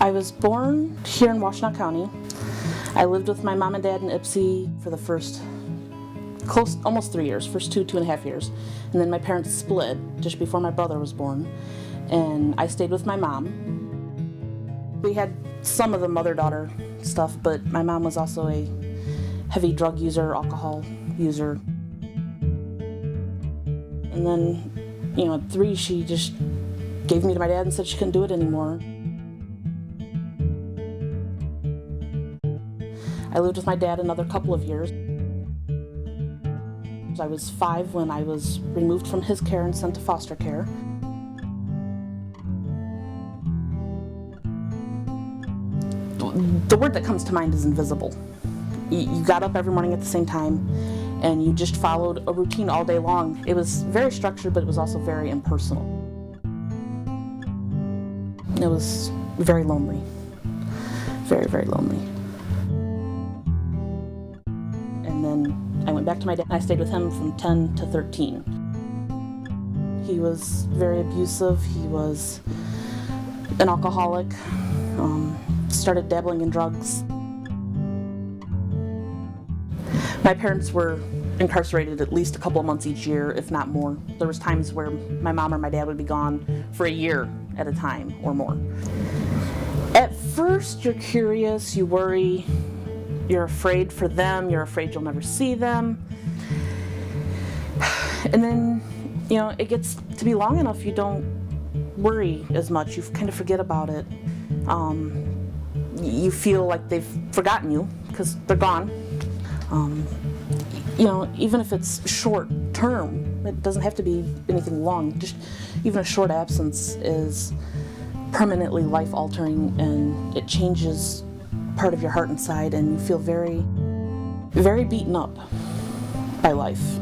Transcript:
I was born here in Washtenaw County. I lived with my mom and dad in Ypsi for the first almost 3 years, first 2.5 years. And then my parents split just before my brother was born. And I stayed with my mom. We had some of the mother-daughter stuff, but my mom was also a heavy drug user, alcohol user. And then, at 3, she just gave me to my dad and said she couldn't do it anymore. I lived with my dad another couple of years. I was 5 when I was removed from his care and sent to foster care. The word that comes to mind is invisible. You got up every morning at the same time and you just followed a routine all day long. It was very structured, but it was also very impersonal. It was very lonely. Very, very lonely. And then I went back to my dad and I stayed with him from 10 to 13. He was very abusive. He was an alcoholic. Started dabbling in drugs. My parents were incarcerated at least a couple of months each year, if not more. There was times where my mom or my dad would be gone for a year at a time or more. At first, you're curious, you worry, you're afraid for them, you're afraid you'll never see them. And then, it gets to be long enough, you don't worry as much, you kind of forget about it. You feel like they've forgotten you because they're gone. Even if it's short term, it doesn't have to be anything long. Just even a short absence is permanently life altering, and it changes part of your heart inside, and you feel very, very beaten up by life.